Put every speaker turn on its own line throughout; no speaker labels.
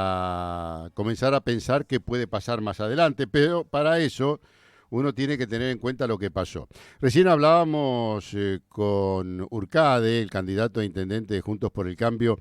a comenzar a pensar qué puede pasar más adelante, pero para eso uno tiene que tener en cuenta lo que pasó. Recién hablábamos con Urcade, el candidato a intendente de Juntos por el Cambio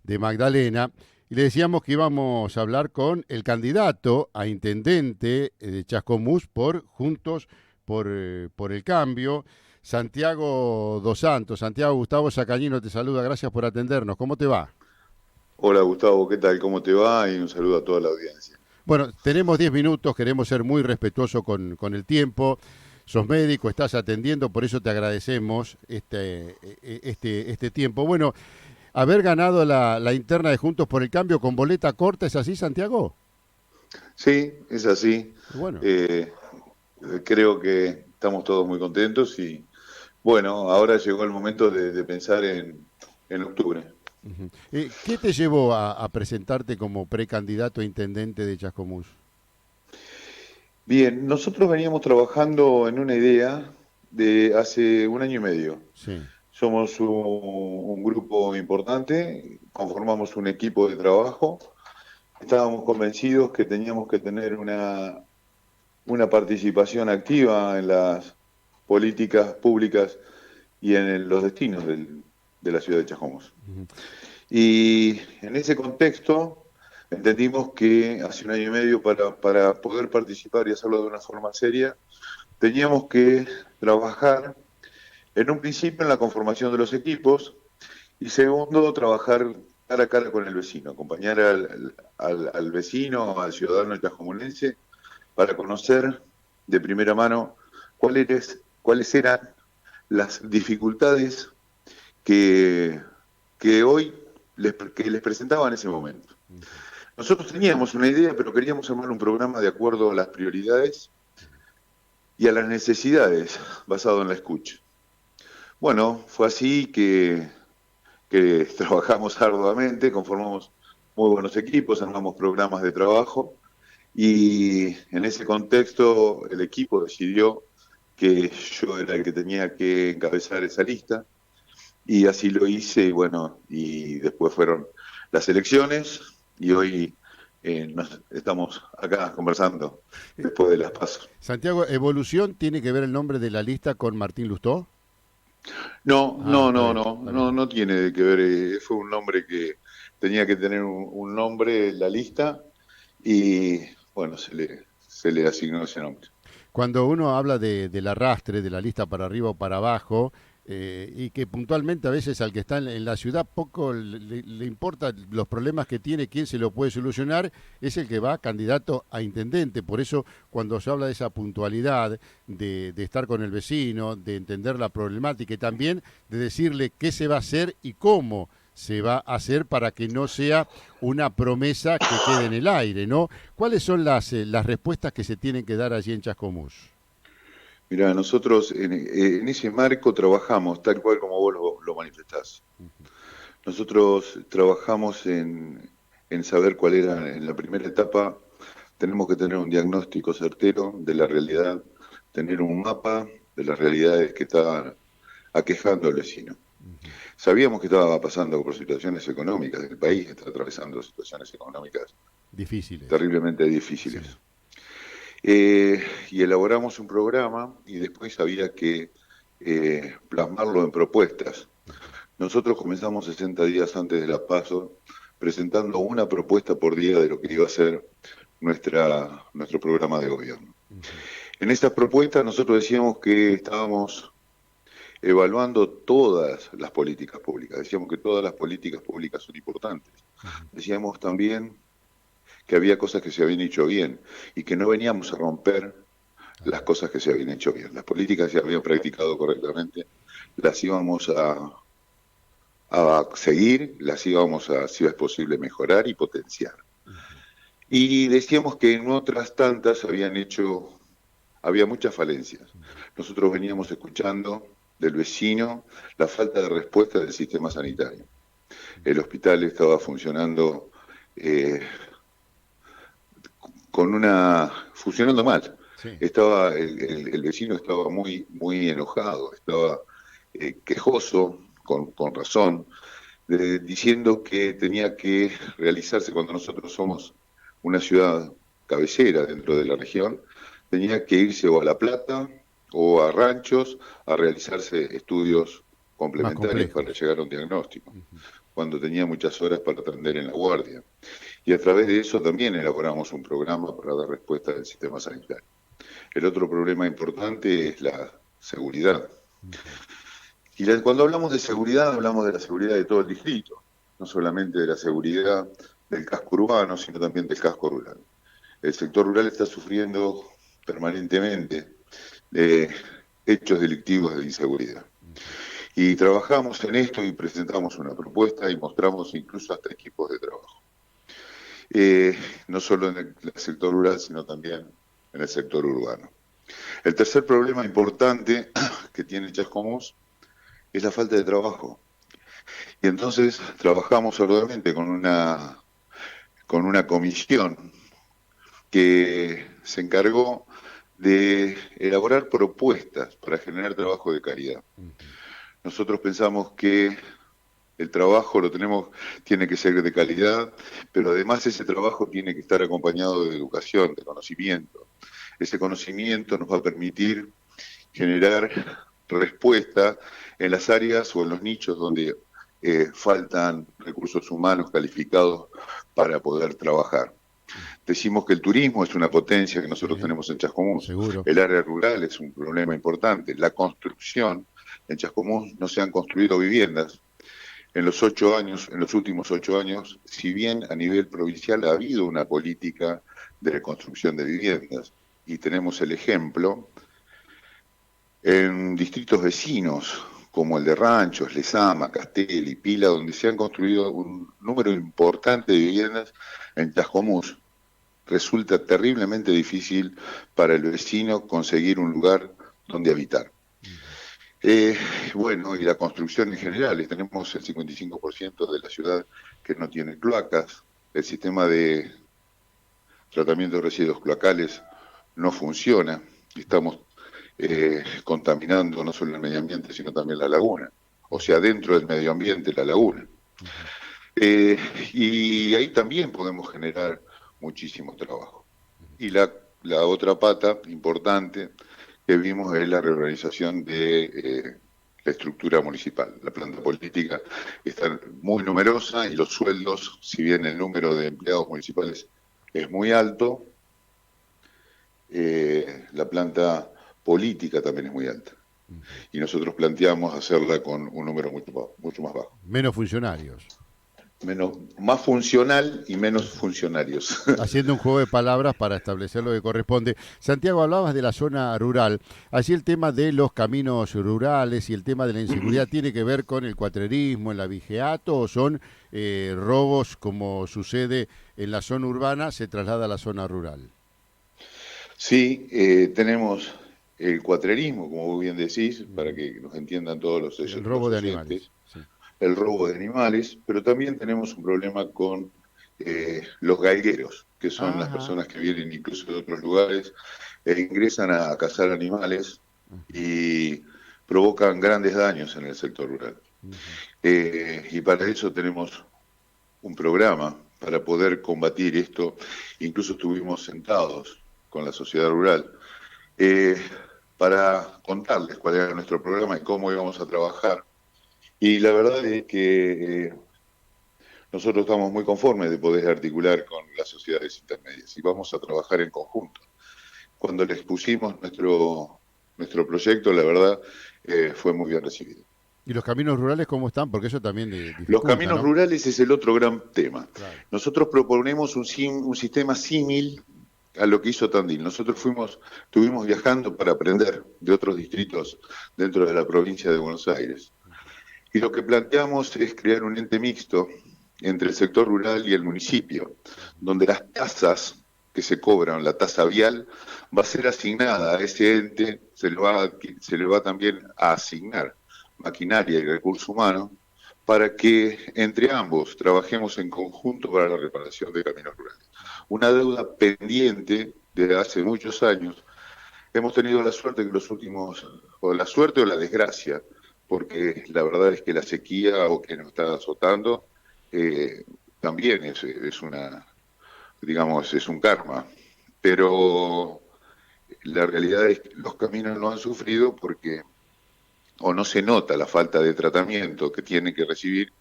de Magdalena, y le decíamos que íbamos a hablar con el candidato a intendente de Chascomús por Juntos por el Cambio, Santiago Dos Santos. Santiago, Gustavo Sacañino te saluda, gracias por atendernos. ¿Cómo te va?
Hola Gustavo, ¿qué tal? ¿Cómo te va? Y un saludo a toda la audiencia.
Bueno, tenemos 10 minutos, queremos ser muy respetuosos con el tiempo. Sos médico, estás atendiendo, por eso te agradecemos este tiempo. Bueno, haber ganado la interna de Juntos por el Cambio con boleta corta, ¿es así, Santiago?
Sí, es así.
Bueno.
Eh, Creo que estamos todos muy contentos y bueno, ahora llegó el momento de pensar en octubre.
Ujú. ¿Qué te llevó a presentarte como precandidato a intendente de Chascomús?
Bien, nosotros veníamos trabajando en una idea de hace un año y medio.
Sí.
Somos un grupo importante, conformamos un equipo de trabajo. Estábamos convencidos que teníamos que tener una participación activa en las políticas públicas y en los destinos de la ciudad de Chascomús.
Ujú.
Y en ese contexto entendimos que hace un año y medio para poder participar y hacerlo de una forma seria, teníamos que trabajar en un principio en la conformación de los equipos y segundo, trabajar cara a cara con el vecino, acompañar al vecino, al ciudadano chascomunense para conocer de primera mano cuáles eran las dificultades que, que hoy que les presentaba en ese momento. Nosotros teníamos una idea, pero queríamos armar un programa de acuerdo a las prioridades y a las necesidades, basado en la escucha. Bueno, fue así que trabajamos arduamente, conformamos muy buenos equipos, armamos programas de trabajo y en ese contexto el equipo decidió que yo era el que tenía que encabezar esa lista y así lo hice y bueno, y después fueron las elecciones y hoy nos estamos acá conversando
Eh,
después de las pasos.
Santiago, ¿Evolución tiene que ver el nombre de la lista con Martín Lustó?
No,
Ah,
no,
está
no,
bien,
no,
está bien.
no, no tiene que ver, fue un nombre que tenía que tener un nombre en la lista y bueno, se le asignó ese nombre.
Cuando uno habla del arrastre, de la lista para arriba o para abajo, y que puntualmente a veces al que está en la ciudad poco le importa los problemas que tiene, quién se lo puede solucionar, es el que va candidato a intendente. Por eso cuando se habla de esa puntualidad, de estar con el vecino, de entender la problemática y también de decirle qué se va a hacer y cómo se va a hacer para que no sea una promesa que quede en el aire, ¿no? ¿Cuáles son las respuestas que se tienen que dar allí en Chascomús?
Mira, nosotros en ese marco trabajamos tal cual como vos lo manifestás. Nosotros trabajamos en saber cuál era en la primera etapa, tenemos que tener un diagnóstico certero de la realidad, tener un mapa de las realidades que estaban aquejando al vecino. Sabíamos que estaba pasando por situaciones económicas, el país está atravesando situaciones económicas
Difíciles.
terriblemente
Sí.
difíciles. Y elaboramos un programa y después había que plasmarlo en propuestas. Nosotros comenzamos 60 días antes de la PASO presentando una propuesta por día de lo que iba a ser nuestro programa de gobierno. En estas propuestas nosotros decíamos que estábamos evaluando todas las políticas públicas, decíamos que todas las políticas públicas son importantes. Decíamos también que había cosas que se habían hecho bien y que no veníamos a romper las cosas que se habían hecho bien. Las políticas se habían practicado correctamente, las íbamos a seguir, las íbamos a, si es posible, mejorar y potenciar. Y decíamos que en otras tantas había muchas falencias. Nosotros veníamos escuchando del vecino la falta de respuesta del sistema sanitario. El hospital estaba funcionando eh, funcionando mal.
Sí.
El vecino estaba muy enojado, estaba quejoso, con razón, diciendo que tenía que realizarse cuando nosotros somos una ciudad cabecera dentro de la región, tenía que irse o a La Plata o a ranchos a realizarse estudios
Más
complementarios para
complejos.
llegar a un diagnóstico,
Ujú.
cuando tenía muchas horas para atender en la guardia. Y a través de eso también elaboramos un programa para dar respuesta al sistema sanitario. El otro problema importante es la seguridad.
Ujú.
Y cuando hablamos de seguridad, hablamos de la seguridad de todo el distrito, no solamente de la seguridad del casco urbano, sino también del casco rural. El sector rural está sufriendo permanentemente de hechos delictivos de inseguridad. Y trabajamos en esto y presentamos una propuesta y mostramos incluso hasta equipos de trabajo. Eh, no solo en el sector rural, sino también en el sector urbano. El tercer problema importante que tiene Chascomús es la falta de trabajo. Y entonces trabajamos arduamente con una comisión que se encargó de elaborar propuestas para generar trabajo de calidad. Nosotros pensamos que el trabajo tiene que ser de calidad, pero además ese trabajo tiene que estar acompañado de educación, de conocimiento. Ese conocimiento nos va a permitir generar respuesta en las áreas o en los nichos donde faltan recursos humanos calificados para poder trabajar. Decimos que el turismo es una potencia que nosotros
Sí,
tenemos en Chascomús.
seguro.
El área rural es un problema importante. La construcción, en Chascomús no se han construido viviendas. En los 8 años, en los últimos 8 años, si bien a nivel provincial ha habido una política de reconstrucción de viviendas, y tenemos el ejemplo en distritos vecinos como el de Ranchos, Lezama, Castelli, Pila, donde se han construido un número importante de viviendas, en Chascomús resulta terriblemente difícil para el vecino conseguir un lugar donde habitar. Eh, bueno, y la construcción en general, tenemos el 55% de la ciudad que no tiene cloacas, el sistema de tratamiento de residuos cloacales no funciona, estamos contaminando no solo el medio ambiente, sino también la laguna, o sea, dentro del medio ambiente, la laguna. Eh, y ahí también podemos generar muchísimo trabajo. Y la otra pata importante que vimos es la reorganización de la estructura municipal. La planta política está muy numerosa y los sueldos, si bien el número de empleados municipales es muy alto, la planta política también es muy alta. Y nosotros planteamos hacerla con un número mucho más bajo.
Menos funcionarios.
Más funcional y menos funcionarios.
Haciendo un juego de palabras para establecer lo que corresponde. Santiago, hablabas de la zona rural. Allí el tema de los caminos rurales y el tema de la inseguridad tiene que ver con el cuatrerismo, el abigeato, o son robos como sucede en la zona urbana, se traslada a la zona rural.
Sí, tenemos el cuatrerismo, como vos bien decís, para que nos entiendan todos
El
los
robo de
oyentes,
animales. Sí.
el robo de animales, pero también tenemos un problema con los galgueros, que son las
Ajá.
personas que vienen incluso de otros lugares e ingresan a cazar animales y provocan grandes daños en el sector rural. Y para eso tenemos un programa para poder combatir esto. Incluso estuvimos sentados con la sociedad rural eh, para contarles cuál era nuestro programa y cómo íbamos a trabajar. Y la verdad es que nosotros estamos muy conformes de poder articular con las sociedades intermedias y vamos a trabajar en conjunto. Cuando les pusimos nuestro proyecto, la verdad, fue muy bien recibido.
¿Y los caminos rurales cómo están? Porque eso también
Los
dificulta,
caminos
¿no?
rurales es el otro gran tema.
Claro.
Nosotros proponemos un sistema símil a lo que hizo Tandil. Nosotros estuvimos viajando para aprender de otros distritos dentro de la provincia de Buenos Aires. Y lo que planteamos es crear un ente mixto entre el sector rural y el municipio, donde las tasas que se cobran, la tasa vial, va a ser asignada a ese ente, se le va también a asignar maquinaria y recursos humanos para que entre ambos trabajemos en conjunto para la reparación de caminos rurales. Una deuda pendiente desde hace muchos años. Hemos tenido la suerte que los últimos, o la suerte o la desgracia, porque la verdad es que la sequía o que nos está azotando eh, también es una, digamos, es un karma. Pero la realidad es que los caminos no han sufrido porque o no se nota la falta de tratamiento que tienen que recibir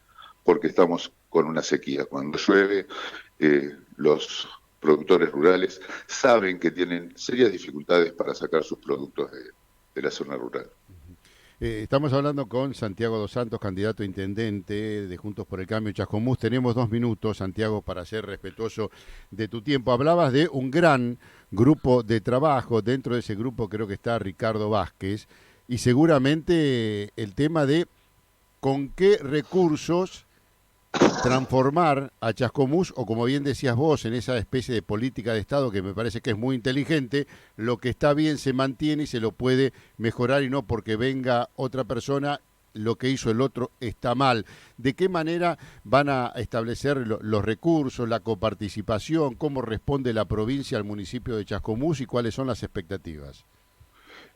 porque estamos con una sequía. Cuando llueve, los productores rurales saben que tienen serias dificultades para sacar sus productos de la zona rural.
Estamos hablando con Santiago Dos Santos, candidato a intendente de Juntos por el Cambio Chascomús. Tenemos 2 minutos, Santiago, para ser respetuoso de tu tiempo. Hablabas de un gran grupo de trabajo. Dentro de ese grupo creo que está Ricardo Vázquez. Y seguramente el tema de con qué recursos transformar a Chascomús, o como bien decías vos, en esa especie de política de Estado que me parece que es muy inteligente, lo que está bien se mantiene y se lo puede mejorar y no porque venga otra persona, lo que hizo el otro está mal. ¿De qué manera van a establecer los recursos, la coparticipación, cómo responde la provincia al municipio de Chascomús y cuáles son las expectativas?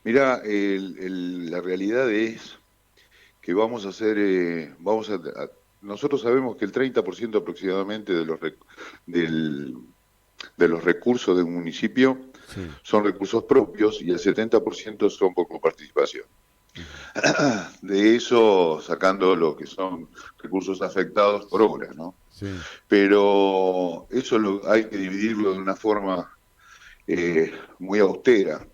Mirá, la realidad es que vamos a hacer, nosotros sabemos que el 30% aproximadamente del, de los recursos de un municipio
Sí.
son recursos propios y el 70% son por coparticipación.
Uh-huh.
De eso sacando lo que son recursos afectados por obras, ¿no?
Sí.
Pero eso hay que dividirlo de una forma muy austera.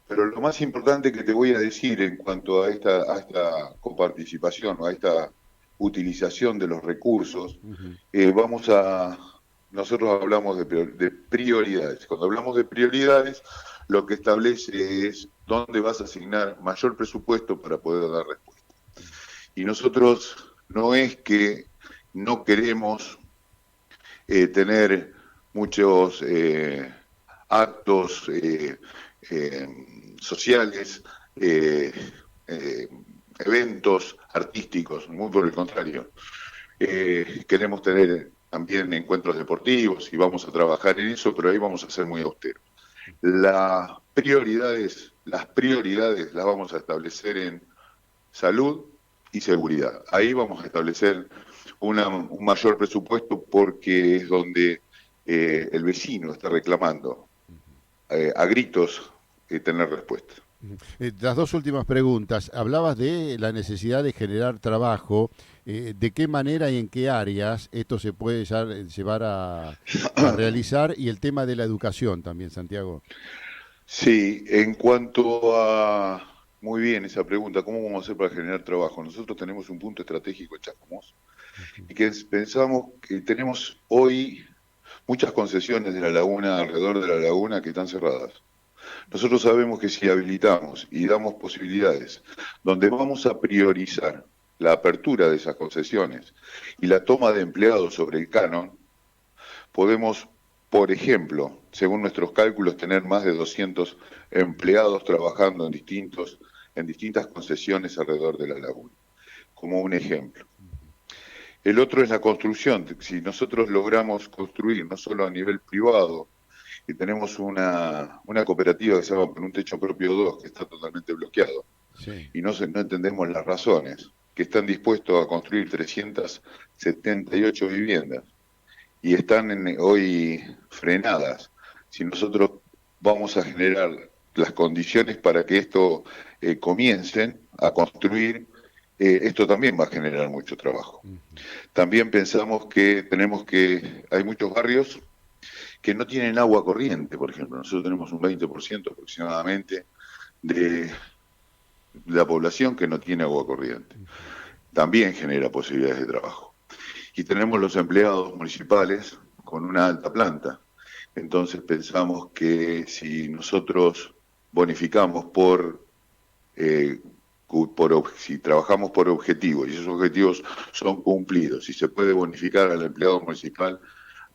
Pero lo más importante que te voy a decir en cuanto a esta coparticipación o a esta utilización de los recursos,
Uh-huh.
vamos a, nosotros hablamos de prioridades. Cuando hablamos de prioridades, lo que establece es dónde vas a asignar mayor presupuesto para poder dar respuesta. Y nosotros no es que no queremos tener muchos actos sociales, eh, eh, eventos artísticos, muy por el contrario. Queremos tener también encuentros deportivos y vamos a trabajar en eso, pero ahí vamos a ser muy austeros. Las prioridades las vamos a establecer en salud y seguridad. Ahí vamos a establecer un mayor presupuesto porque es donde el vecino está reclamando a gritos tener respuesta.
Las 2 últimas preguntas. Hablabas de la necesidad de generar trabajo. ¿De qué manera y en qué áreas esto se puede llevar a realizar? Y el tema de la educación también, Santiago.
Sí, en cuanto a... Muy bien esa pregunta, ¿cómo vamos a hacer para generar trabajo? Nosotros tenemos un punto estratégico en Chascomús y que pensamos que tenemos hoy muchas concesiones de la laguna, alrededor de la laguna, que están cerradas. Nosotros sabemos que si habilitamos y damos posibilidades donde vamos a priorizar la apertura de esas concesiones y la toma de empleados sobre el canon, podemos, por ejemplo, según nuestros cálculos, tener más de 200 empleados trabajando en distintas concesiones alrededor de la laguna, como un ejemplo. El otro es la construcción. Si nosotros logramos construir, no solo a nivel privado, y tenemos una cooperativa que se llama Por un Techo Propio 2, que está totalmente bloqueado,
Sí.
y no entendemos las razones, que están dispuestos a construir 378 viviendas y están hoy frenadas. Si nosotros vamos a generar las condiciones para que esto comiencen a construir, esto también va a generar mucho trabajo.
Uh-huh.
También pensamos que hay muchos barrios que no tienen agua corriente, por ejemplo. Nosotros tenemos un 20% aproximadamente de la población que no tiene agua corriente.
Uh-huh.
También genera posibilidades de trabajo. Y tenemos los empleados municipales con una alta planta. Entonces pensamos que si nosotros bonificamos eh, si trabajamos por objetivos y esos objetivos son cumplidos y se puede bonificar al empleado municipal,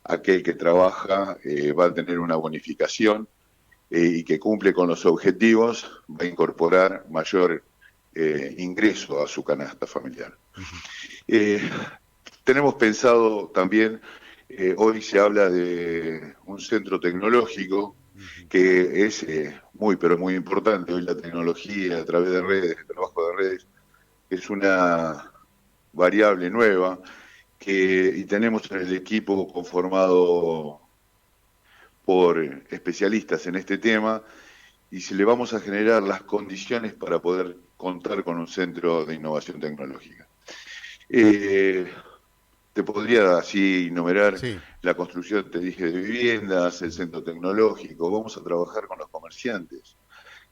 aquel que trabaja va a tener una bonificación y que cumple con los objetivos va a incorporar mayor ingreso a su canasta familiar.
Uh-huh.
Eh, Tenemos pensado también, hoy se habla de un centro tecnológico
Uh-huh.
que es muy, pero muy importante. Hoy la tecnología a través de redes, el trabajo de redes, es una variable nueva y tenemos en el equipo conformado por especialistas en este tema y si le vamos a generar las condiciones para poder contar con un centro de innovación tecnológica. Te podría así enumerar
Sí,
la construcción, te dije, de viviendas, el centro tecnológico, vamos a trabajar con los comerciantes.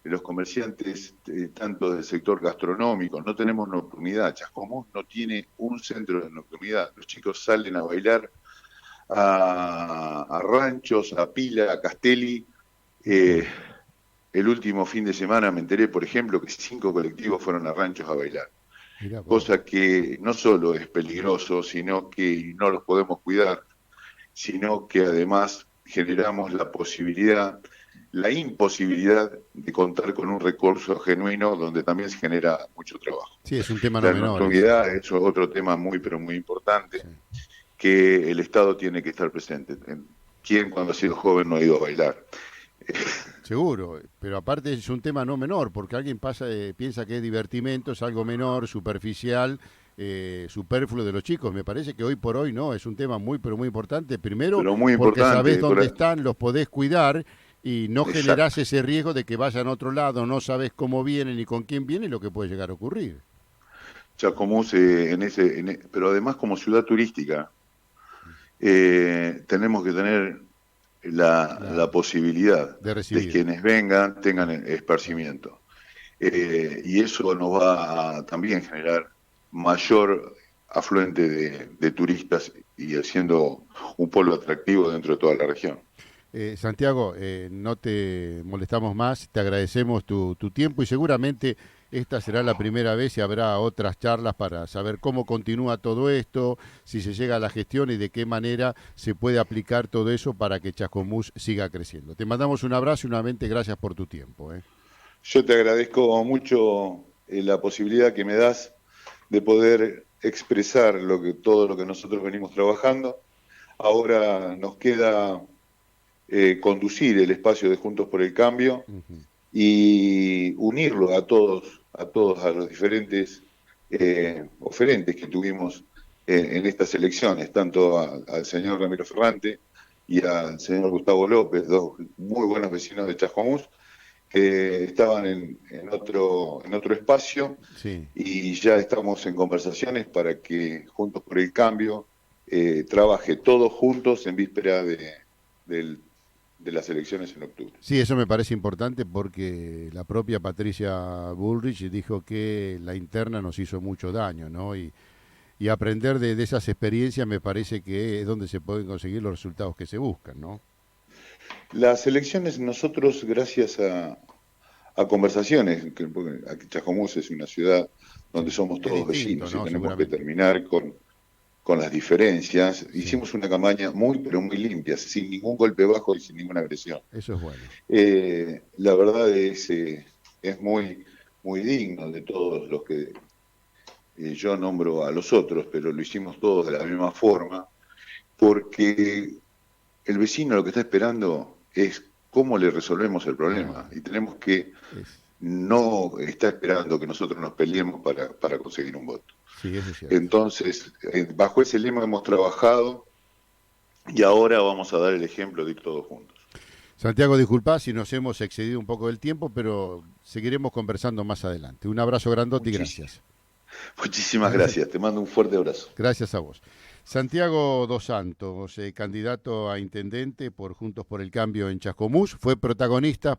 Los comerciantes, tanto del sector gastronómico, no tenemos nocturnidad. Chascomús no tiene un centro de nocturnidad. Los chicos salen a bailar a Ranchos, a Pila, a Castelli. El último fin de semana me enteré, por ejemplo, que 5 colectivos fueron a Ranchos a bailar.
mirá vos.
Cosa que no solo es peligroso, sino que no los podemos cuidar, sino que además generamos la posibilidad, la imposibilidad de contar con un recurso genuino donde también se genera mucho trabajo.
Sí, es un tema no
La
menor ese.
nocturnidad es otro tema muy, pero muy importante,
Sí.
que el Estado tiene que estar presente. ¿Quién cuando ha sido joven no ha ido a bailar?
Seguro, pero aparte es un tema no menor, porque alguien piensa que es divertimento, es algo menor, superficial, superfluo de los chicos. Me parece que hoy por hoy no, es un tema muy, pero muy importante. Primero,
Pero muy
porque sabés
importante.
dónde están, los podés cuidar y no generás
Exacto.
ese riesgo de que vayan a otro lado, no sabés cómo vienen ni con quién vienen y lo que puede llegar a ocurrir.
Chascomús, pero además como ciudad turística, tenemos que tener la
Claro,
posibilidad
de
de
recibir.
quienes vengan tengan esparcimiento. Y eso nos va a también generar mayor afluente de turistas y haciendo un polo atractivo dentro de toda la región.
Santiago, no te molestamos más, te agradecemos tu tiempo y seguramente esta será la primera vez y habrá otras charlas para saber cómo continúa todo esto, si se llega a la gestión y de qué manera se puede aplicar todo eso para que Chascomús siga creciendo. Te mandamos un abrazo y nuevamente gracias por tu tiempo.
Yo te agradezco mucho la posibilidad que me das de poder expresar todo lo que nosotros venimos trabajando. Ahora nos queda conducir el espacio de Juntos por el Cambio
Ujú.
y unirlo a los diferentes oferentes que tuvimos en estas elecciones, tanto al señor Ramiro Ferrante y al señor Gustavo López, dos muy buenos vecinos de Chascomús, que estaban en otro espacio
Sí.
y ya estamos en conversaciones para que Juntos por el Cambio trabaje todos juntos en víspera del de las elecciones en octubre.
Sí, eso me parece importante porque la propia Patricia Bullrich dijo que la interna nos hizo mucho daño, ¿no? Y aprender de esas experiencias me parece que es donde se pueden conseguir los resultados que se buscan, ¿no?
Las elecciones nosotros, gracias a conversaciones, porque aquí Chascomús es una ciudad
Sí.
donde somos
Es
todos
distinto,
vecinos y
¿no?
tenemos que
Seguramente.
terminar con las diferencias,
Sí,
hicimos una campaña muy, pero muy limpia, sin ningún golpe bajo y sin ninguna agresión.
eso es bueno.
La verdad es muy, muy digno de todos los que yo nombro a los otros, pero lo hicimos todos de la misma forma, porque el vecino lo que está esperando es cómo le resolvemos el problema
Claro.
y tenemos que
Es,
no está esperando que nosotros nos peleemos para conseguir un voto.
sí, eso es cierto.
Entonces, bajo ese lema hemos trabajado y ahora vamos a dar el ejemplo de ir todos juntos.
Santiago, disculpa si nos hemos excedido un poco del tiempo, pero seguiremos conversando más adelante. Un abrazo grandote y
Muchísimas,
gracias.
muchísimas gracias. Te mando un fuerte abrazo.
Gracias a vos. Santiago Dos Santos, candidato a intendente por Juntos por el Cambio en Chascomús, fue protagonista.